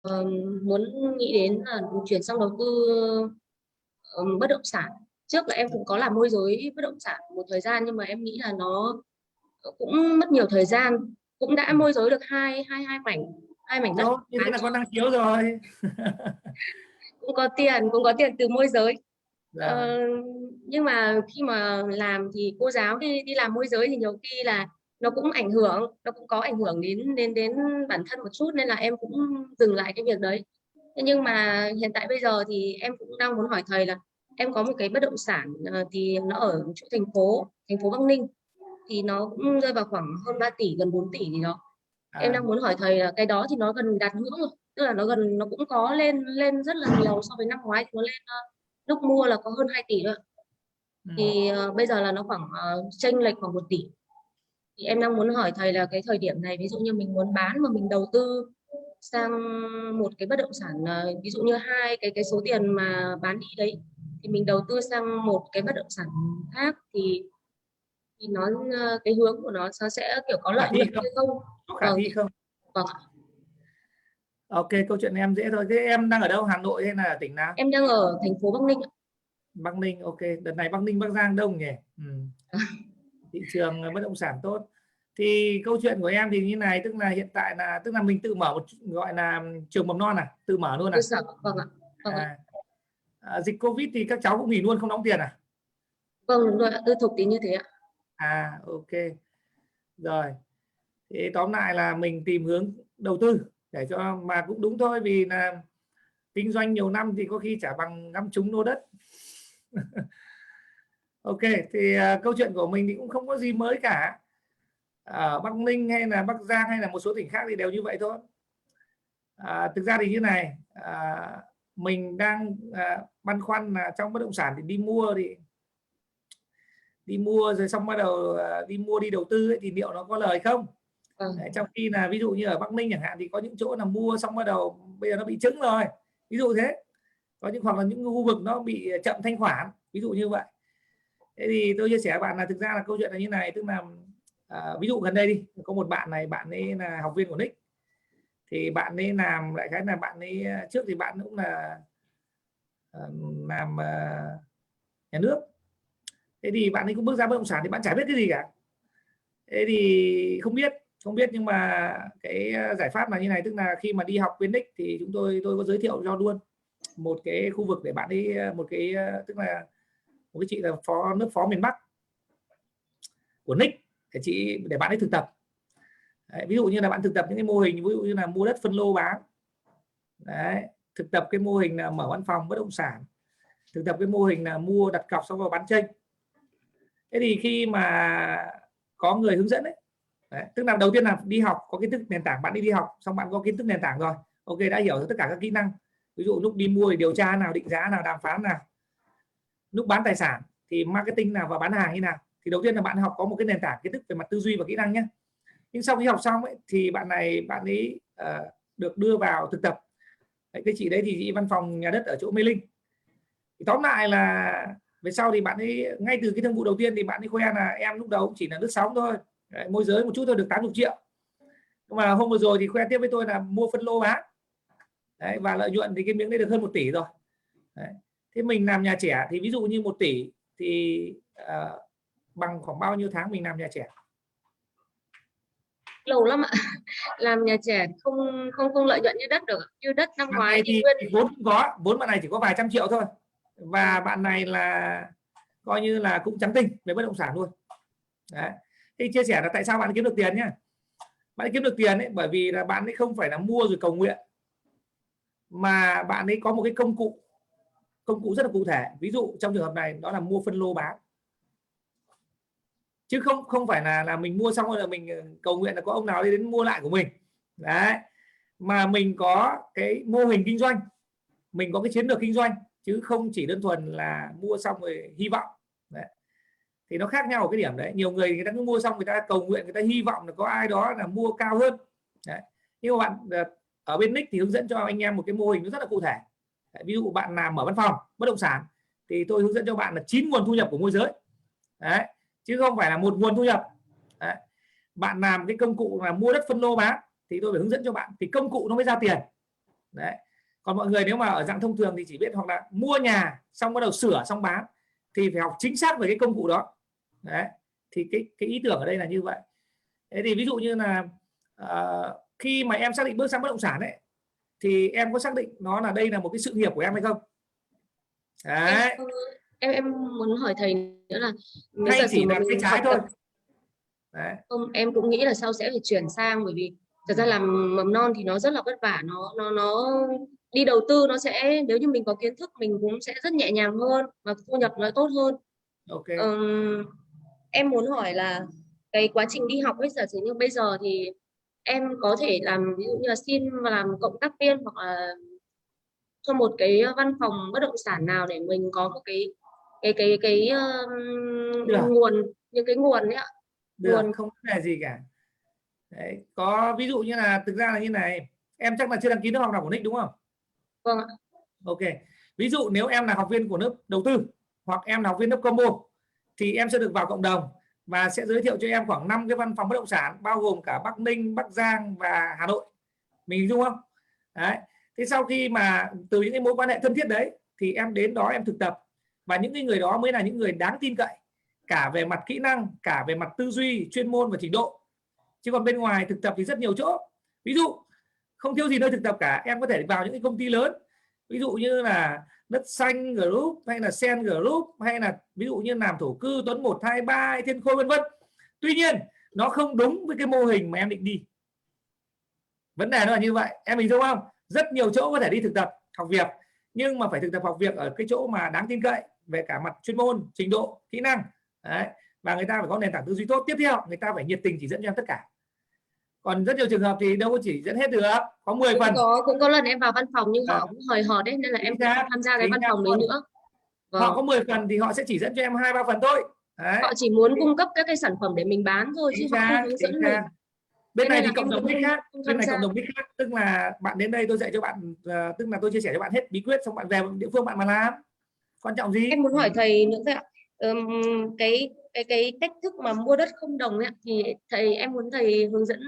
Ờ, muốn nghĩ đến là chuyển sang đầu tư bất động sản. Trước là em cũng có làm môi giới bất động sản một thời gian, nhưng mà em nghĩ là nó cũng mất nhiều thời gian. Cũng đã Ừ. môi giới được hai hai hai mảnh đất Tốt, như thế bán, là con năng khiếu rồi. cũng có tiền từ môi giới. Rồi. Ờ, nhưng mà khi mà làm thì cô giáo đi đi làm môi giới thì nhiều khi là nó cũng có ảnh hưởng đến đến đến bản thân một chút, nên là em cũng dừng lại cái việc đấy. Thế nhưng mà hiện tại bây giờ thì em cũng đang muốn hỏi thầy là em có một cái bất động sản, thì nó ở chỗ thành phố Bắc Ninh, thì nó cũng rơi vào khoảng hơn 3 tỷ, gần 4 tỷ gì đó. Em À, đang muốn hỏi thầy là cái đó thì nó gần đạt ngưỡng rồi, tức là nó cũng có lên lên rất là nhiều so với năm ngoái, thì nó lên, lúc mua là có hơn 2 tỷ rồi, ừ. thì bây giờ là nó khoảng, chênh lệch khoảng 1 tỷ. Thì em đang muốn hỏi thầy là cái thời điểm này, ví dụ như mình muốn bán mà mình đầu tư sang một cái bất động sản, ví dụ như cái số tiền mà bán đi đấy thì mình đầu tư sang một cái bất động sản khác, thì nó, cái hướng của nó sẽ kiểu có Khả lợi thi nhuận không? hay không? Có khả Vâng. thi không? Vâng ạ. Ok, câu chuyện em dễ thôi. Thế em đang ở đâu, Hà Nội hay là ở tỉnh nào? Em đang ở thành phố Bắc Ninh ạ. Bắc Ninh. Ok, đợt này Bắc Ninh Bắc Giang đông nhỉ. Ừ. Thị trường bất động sản tốt. Thì câu chuyện của em thì như này, tức là hiện tại là tức là mình tự mở một gọi là trường mầm non, tự mở luôn Cơ sở. Vâng ạ. Vâng ạ. à, dịch Covid thì các cháu cũng nghỉ luôn không đóng tiền à? Vâng, đúng rồi ạ, tư thục thì như thế ạ. Ok rồi. Thì tóm lại là mình tìm hướng đầu tư để cho, mà cũng đúng thôi, vì là kinh doanh nhiều năm thì có khi chả bằng ngắm trúng lô đất. Ok, thì câu chuyện của mình thì cũng không có gì mới cả. Ở Bắc Ninh hay là Bắc Giang hay là một số tỉnh khác thì đều như vậy thôi. Thực ra thì như này, mình đang băn khoăn là trong bất động sản thì đi mua rồi xong bắt đầu đi mua đi đầu tư ấy, thì liệu nó có lời không? Vâng. Đấy, trong khi là ví dụ như ở Bắc Ninh chẳng hạn thì có những chỗ là mua xong bắt đầu bây giờ nó bị trứng rồi, ví dụ thế. Có những, hoặc là những khu vực nó bị chậm thanh khoản, ví dụ như vậy. Thế thì tôi chia sẻ với bạn là thực ra là câu chuyện là như này, tức là ví dụ gần đây đi, có một bạn này, bạn ấy là học viên của Nick, thì bạn ấy làm lại cái là bạn ấy trước thì bạn cũng là làm nhà nước. Thế thì bạn ấy cũng bước ra bất động sản thì bạn chả biết cái gì cả. Thế thì không biết nhưng mà cái giải pháp là như này, tức là khi mà đi học bên Nick thì tôi có giới thiệu cho luôn một cái khu vực để bạn ấy, một cái tức là một cái chị là nước phó miền Bắc của Nick, để bạn ấy thực tập. Đấy, ví dụ như là bạn thực tập những cái mô hình, ví dụ như là mua đất phân lô bán. Đấy, thực tập cái mô hình là mở văn phòng bất động sản, thực tập cái mô hình là mua đặt cọc xong vào bán chênh. Thế thì khi mà có người hướng dẫn đấy, tức là đầu tiên là đi học có kiến thức nền tảng, bạn đi học xong bạn có kiến thức nền tảng rồi, ok, đã hiểu tất cả các kỹ năng, ví dụ lúc đi mua thì điều tra nào, định giá nào, đàm phán nào, lúc bán tài sản thì marketing nào và bán hàng như nào. Thì đầu tiên là bạn học có một cái nền tảng kiến thức về mặt tư duy và kỹ năng nhé. Nhưng sau khi học xong thì bạn ấy được đưa vào thực tập. Đấy, cái chị đấy thì chị văn phòng nhà đất ở chỗ Mê Linh. Thì tóm lại là về sau thì bạn ấy ngay từ cái thương vụ đầu tiên thì bạn ấy khoe là em lúc đầu cũng chỉ là lướt sóng thôi. Đấy, môi giới một chút thôi được 80 triệu. Nhưng mà hôm vừa rồi thì khoe tiếp với tôi là mua phân lô bán. Đấy, và lợi nhuận thì cái miếng đấy được hơn 1 tỷ rồi. Đấy. Thế mình làm nhà trẻ thì ví dụ như 1 tỷ thì bằng khoảng bao nhiêu tháng mình làm nhà trẻ? Lâu lắm ạ. Làm nhà trẻ không không không lợi nhuận như đất được, như đất năm Bạn ngoái này thì thì nguyên. vốn cũng có, vốn bạn này chỉ có vài trăm triệu thôi. Và bạn này là coi như là cũng trắng tinh về bất động sản luôn. Đấy. Thì chia sẻ là tại sao bạn kiếm được tiền nhá. Bạn kiếm được tiền ấy bởi vì là bạn ấy không phải là mua rồi cầu nguyện, mà bạn ấy có một cái công cụ rất là cụ thể. Ví dụ trong trường hợp này đó là mua phân lô bán, chứ không không phải là mình mua xong rồi là mình cầu nguyện là có ông nào đi đến mua lại của mình. Đấy, mà mình có cái mô hình kinh doanh, mình có cái chiến lược kinh doanh, chứ không chỉ đơn thuần là mua xong rồi hy vọng. Đấy. Thì nó khác nhau ở cái điểm đấy, nhiều người ta cứ mua xong người ta cầu nguyện, người ta hy vọng là có ai đó là mua cao hơn. Đấy. Nhưng mà bạn ở bên Nick thì hướng dẫn cho anh em một cái mô hình nó rất là cụ thể. Đấy, ví dụ bạn làm ở văn phòng bất động sản thì tôi hướng dẫn cho bạn là 9 nguồn thu nhập của môi giới. Đấy, chứ không phải là một nguồn thu nhập. Đấy. Bạn làm cái công cụ là mua đất phân lô bán thì tôi phải hướng dẫn cho bạn thì công cụ nó mới ra tiền. Đấy. Còn mọi người nếu mà ở dạng thông thường thì chỉ biết hoặc là mua nhà xong bắt đầu sửa xong bán, thì phải học chính xác về cái công cụ đó. Đấy. Thì cái ý tưởng ở đây là như vậy. Thế thì ví dụ như là khi mà em xác định bước sang bất động sản ấy, thì em có xác định nó là đây là một cái sự nghiệp của em hay không? Đấy. Em muốn hỏi thầy nữa là nếu Hay giả sử chỉ mà là cái mình trái học thôi. tập Đấy. không, em cũng nghĩ là sau sẽ phải chuyển sang, bởi vì thật ra làm mầm non thì nó rất là vất vả, nó đi đầu tư nó sẽ, nếu như mình có kiến thức mình cũng sẽ rất nhẹ nhàng hơn và thu nhập nó tốt hơn. Ok. Em muốn hỏi là cái quá trình đi học ấy, giả sử như bây giờ thì em có thể làm ví dụ như là xin và làm cộng tác viên hoặc là cho một cái văn phòng bất động sản nào để mình có một Được. nguồn, những cái nguồn ấy ạ, Được, nguồn. không vấn đề gì cả. Đấy. Có ví dụ như là thực ra là như này, em chắc là chưa đăng ký lớp học nào của Nick đúng không? Vâng ạ. Ok. Ví dụ nếu em là học viên của lớp đầu tư hoặc em là học viên lớp combo thì em sẽ được vào cộng đồng và sẽ giới thiệu cho em khoảng 5 cái văn phòng bất động sản bao gồm cả Bắc Ninh, Bắc Giang và Hà Nội. Mình hình dung không? Đấy. Thế sau khi mà từ những cái mối quan hệ thân thiết đấy thì em đến đó em thực tập, và những cái người đó mới là những người đáng tin cậy, cả về mặt kỹ năng, cả về mặt tư duy, chuyên môn và trình độ. Chứ còn bên ngoài thực tập thì rất nhiều chỗ. Ví dụ không thiếu gì nơi thực tập cả, em có thể vào những cái công ty lớn, ví dụ như là Đất Xanh Group hay là Sen Group hay là ví dụ như làm thổ cư Tuấn 123 hay Thiên Khôi vân vân. Tuy nhiên nó không đúng với cái mô hình mà em định đi. Vấn đề nó là như vậy, em hình dung không? Rất nhiều chỗ có thể đi thực tập học việc, nhưng mà phải thực tập học việc ở cái chỗ mà đáng tin cậy về cả mặt chuyên môn, trình độ, kỹ năng. Đấy. Và người ta phải có nền tảng tư duy tốt. Tiếp theo người ta phải nhiệt tình chỉ dẫn cho em tất cả. Còn rất nhiều trường hợp thì đâu có chỉ dẫn hết được, có 10 phần. Cũng có lần em vào văn phòng nhưng họ cũng hời hợt đấy, nên là em cũng không tham gia cái văn phòng đấy nữa. Họ có Vâng. 10 phần thì họ sẽ chỉ dẫn cho em 2-3 phần thôi. Đấy. Họ chỉ muốn cung cấp các cái sản phẩm để mình bán thôi, chứ họ không hướng dẫn mình. Bên Thế này nên thì là em cộng đồng cũng Nick khác, không bên tham này gia. cộng đồng Nick khác, tức là bạn đến đây tôi dạy cho bạn, tức là tôi chia sẻ cho bạn hết bí quyết, xong bạn về địa phương bạn mà làm, quan trọng gì. Em muốn hỏi thầy nữa thôi ạ. Cái cách thức mà mua đất không đồng ấy ạ, thì em muốn thầy hướng dẫn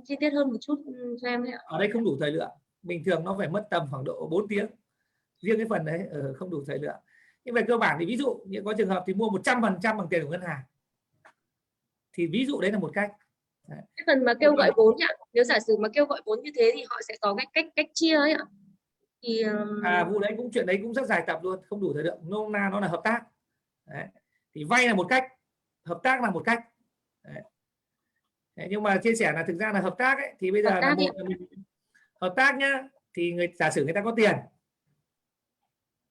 chi tiết hơn một chút cho em đấy ạ. Ở đây không đủ thời lượng, bình thường nó phải mất tầm khoảng độ 4 tiếng riêng cái phần đấy, không đủ thời lượng. Nhưng về cơ bản thì ví dụ như có trường hợp thì mua 100% bằng tiền của ngân hàng, thì ví dụ đấy là một cách. Đấy. Cái phần mà kêu gọi vốn ạ, nếu giả sử mà kêu gọi vốn như thế thì họ sẽ có cái cách chia ấy ạ. Thì vụ đấy cũng chuyện đấy cũng rất dài tập luôn, không đủ thời lượng. Nôm na nó là hợp tác. Đấy. Thì vay là một cách, hợp tác là một cách. Đấy. Đấy, nhưng mà chia sẻ là thực ra là hợp tác ấy, thì bây giờ là một là mình hợp tác nhá, thì giả sử người ta có tiền,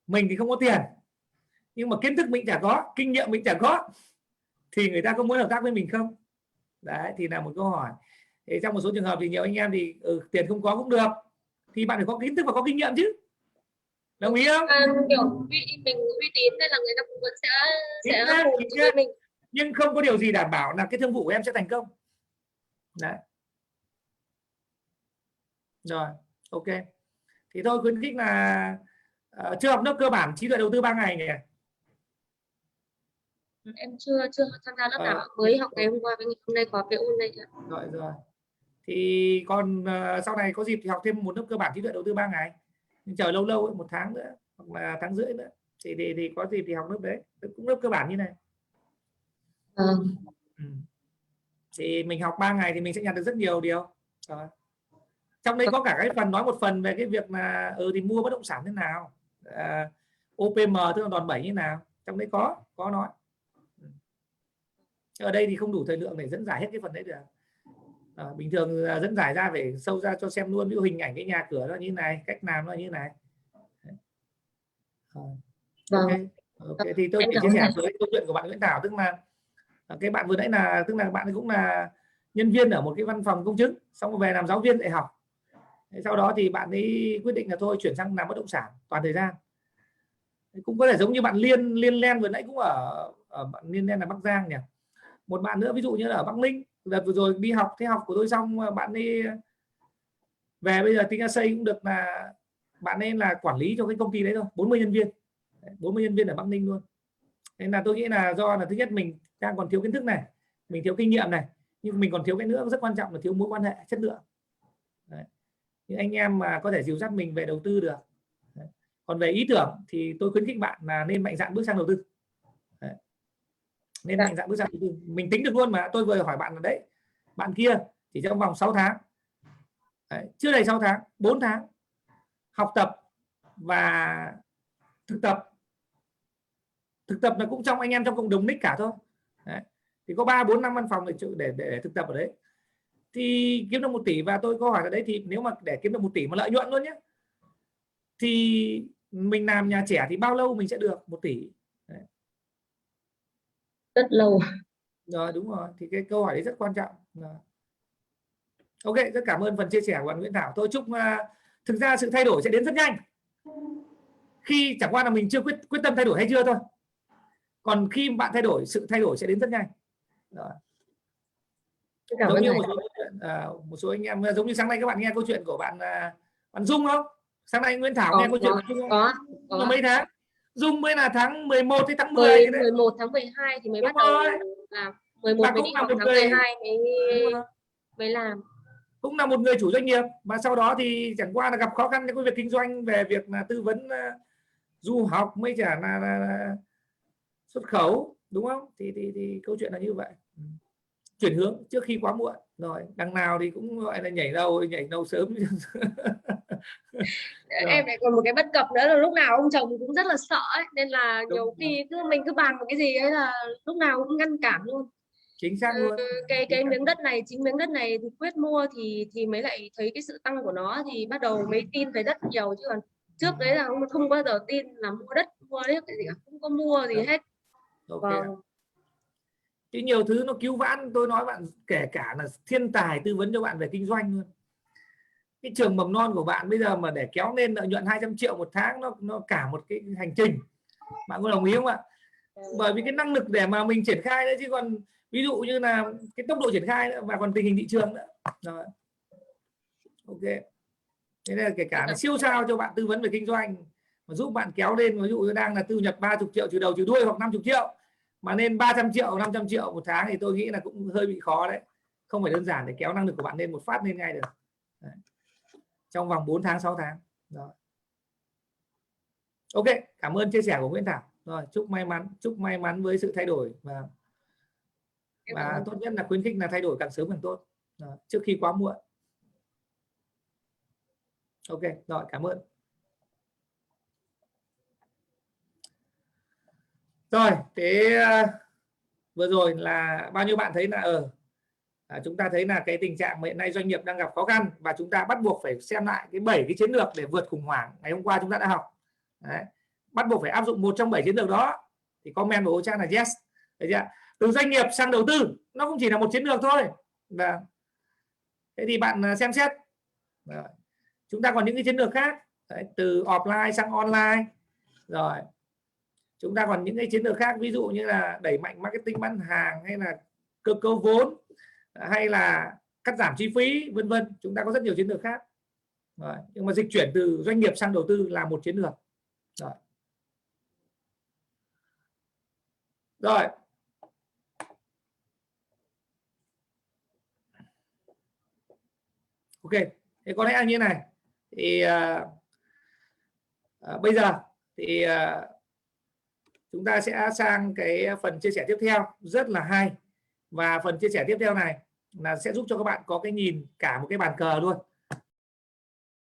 mình thì không có tiền, nhưng mà kiến thức mình chả có, kinh nghiệm mình chả có, thì người ta có muốn hợp tác với mình không? Đấy thì là một câu hỏi. Thì trong một số trường hợp thì nhiều anh em thì tiền không có cũng được, thì bạn phải có kiến thức và có kinh nghiệm chứ, đồng ý không? kiểu mình uy tín nên là người ta cũng vẫn sẽ cùng Chính với xác. mình. Nhưng không có điều gì đảm bảo là cái thương vụ của em sẽ thành công. Đấy. Rồi, ok. Thì tôi khuyến khích là chưa học lớp cơ bản trí tuệ đầu tư 3 ngày nhỉ? Em chưa tham gia lớp nào, mới học ngày hôm qua với ngày hôm nay có cái ôn đây ạ. Rồi. Thì còn sau này có dịp thì học thêm một lớp cơ bản trí tuệ đầu tư 3 ngày. Nhưng chờ lâu lâu 1 tháng nữa hoặc là tháng rưỡi nữa thì có dịp thì học lớp đấy, cũng lớp cơ bản như này. Thì mình học 3 ngày thì mình sẽ nhận được rất nhiều điều. Rồi. Trong đây có cả cái phần nói một phần về cái việc là thì mua bất động sản thế nào, OPM tức là đòn bẩy như nào, trong đấy có nói. Ở đây thì không đủ thời lượng để dẫn giải hết cái phần đấy được. Bình thường dẫn giải ra phải sâu ra cho xem luôn, ví dụ hình ảnh cái nhà cửa nó như này, cách làm nó như này. Ok, thì tôi chỉ chia sẻ với câu chuyện của bạn Nguyễn Thảo, tức là cái bạn vừa nãy là tức là bạn cũng là nhân viên ở một cái văn phòng công chứng, xong rồi về làm giáo viên dạy học. Sau đó thì bạn ấy quyết định là thôi chuyển sang làm bất động sản toàn thời gian. Cũng có thể giống như bạn Liên Len vừa nãy cũng ở bạn Liên Len là Bắc Giang nhỉ. Một bạn nữa ví dụ như là ở Bắc Ninh, đợt vừa rồi đi học thế học của tôi xong, bạn ấy về bây giờ tính ra xây cũng được, là bạn ấy là quản lý cho cái công ty đấy thôi, 40 nhân viên 40 nhân viên ở Bắc Ninh luôn. Nên là tôi nghĩ là do là thứ nhất mình đang còn thiếu kiến thức này, mình thiếu kinh nghiệm này, nhưng mình còn thiếu cái nữa rất quan trọng là thiếu mối quan hệ chất lượng. Đấy. những anh em mà có thể dìu dắt mình về đầu tư được. Đấy. Còn về ý tưởng thì tôi khuyến khích bạn là nên mạnh dạn bước sang đầu tư. Đấy. Nên mạnh dạn bước sang đầu tư, mình tính được luôn mà. Tôi vừa hỏi bạn là đấy, bạn kia chỉ trong vòng 6 tháng, đấy, chưa đầy 6 tháng, 4 tháng học tập và thực tập là cũng trong anh em trong cộng đồng nick cả thôi. Đấy. Thì có 3, 4, 5 văn phòng để thực tập ở đấy thì kiếm được 1 tỷ. Và tôi có hỏi là đấy, thì nếu mà để kiếm được 1 tỷ mà lợi nhuận luôn nhé, thì mình làm nhà trẻ thì bao lâu mình sẽ được 1 tỷ? Đấy. Rất lâu. Rồi, đúng rồi, thì cái câu hỏi đấy rất quan trọng. Rồi. Ok, rất cảm ơn phần chia sẻ của bạn Nguyễn Thảo. Tôi chúc thực ra sự thay đổi sẽ đến rất nhanh, khi chẳng qua là mình chưa quyết tâm thay đổi hay chưa thôi. Còn khi bạn thay đổi, sự thay đổi sẽ đến rất nhanh. Rồi. Giống như một số anh em, giống như sáng nay các bạn nghe câu chuyện của bạn Dung không? Sáng nay Nguyễn Thảo nghe câu chuyện của Dung không? Có. Mấy tháng? Dung mới là tháng 11 tới tháng 10 10, đấy. 11 tháng 12 thì mới Đúng bắt đầu rồi. làm. 11 Và mới cũng đi là học, một tháng người, 12 mới làm. cũng là một người chủ doanh nghiệp, và sau đó thì chẳng qua là gặp khó khăn trong cái việc kinh doanh, về việc là tư vấn du học mới chả là xuất khẩu, đúng không? Thì câu chuyện là như vậy. Chuyển hướng trước khi quá muộn. Rồi, đằng nào thì cũng gọi là nhảy đầu sớm. Em lại còn một cái bất cập nữa là lúc nào ông chồng cũng rất là sợ ấy, nên là Đúng nhiều rồi. khi mình cứ bàn một cái gì ấy là lúc nào cũng ngăn cản luôn. Chính xác luôn. Cái miếng đất này, chính miếng đất này thì quyết mua thì mới lại thấy cái sự tăng của nó, thì bắt đầu mới tin thấy rất nhiều, chứ còn trước đấy là không bao giờ tin là mua đất mua đấy cái gì cả, không có mua gì hết. Ok. Vâng. Chứ nhiều thứ nó cứu vãn, tôi nói bạn, kể cả là thiên tài tư vấn cho bạn về kinh doanh luôn. Cái trường mầm non của bạn bây giờ mà để kéo lên lợi nhuận 200 triệu một tháng, nó cả một cái hành trình. Bạn có đồng ý không ạ? Bởi vì cái năng lực để mà mình triển khai đấy, chứ còn ví dụ như là cái tốc độ triển khai nữa, và còn tình hình thị trường nữa. Rồi. Ok. Thế nên là kể cả là siêu sao cho bạn tư vấn về kinh doanh mà giúp bạn kéo lên, ví dụ như đang là thu nhập 30 triệu trừ đầu trừ đuôi, hoặc 50 triệu mà lên 300 triệu 500 triệu một tháng, thì tôi nghĩ là cũng hơi bị khó đấy, không phải đơn giản để kéo năng lực của bạn lên một phát lên ngay được. Đấy. Trong vòng 4 tháng 6 tháng. Rồi. Ok, cảm ơn chia sẻ của Nguyễn Thảo. Rồi, chúc may mắn với sự thay đổi, và tốt nhất là khuyến khích là thay đổi càng sớm càng tốt. Rồi, trước khi quá muộn. Ok, rồi, cảm ơn. Rồi, thế vừa rồi là bao nhiêu bạn thấy là chúng ta thấy là cái tình trạng hiện nay doanh nghiệp đang gặp khó khăn, và chúng ta bắt buộc phải xem lại cái 7 cái chiến lược để vượt khủng hoảng ngày hôm qua chúng ta đã học. Đấy. Bắt buộc phải áp dụng một trong 7 chiến lược đó. Thì comment vào ô chat là yes. Đấy chưa? Từ doanh nghiệp sang đầu tư nó cũng chỉ là một chiến lược thôi. Và thế thì bạn xem xét. Rồi. Chúng ta còn những cái chiến lược khác. Đấy, từ offline sang online. Rồi. Chúng ta còn những cái chiến lược khác, ví dụ như là đẩy mạnh marketing bán hàng, hay là cơ cấu vốn, hay là cắt giảm chi phí, vân vân. Chúng ta có rất nhiều chiến lược khác. Rồi. Nhưng mà dịch chuyển từ doanh nghiệp sang đầu tư là một chiến lược. Rồi. Rồi. Ok. Thế có lẽ là như này. Thì bây giờ thì chúng ta sẽ sang cái phần chia sẻ tiếp theo rất là hay. Và phần chia sẻ tiếp theo này là sẽ giúp cho các bạn có cái nhìn cả một cái bàn cờ luôn.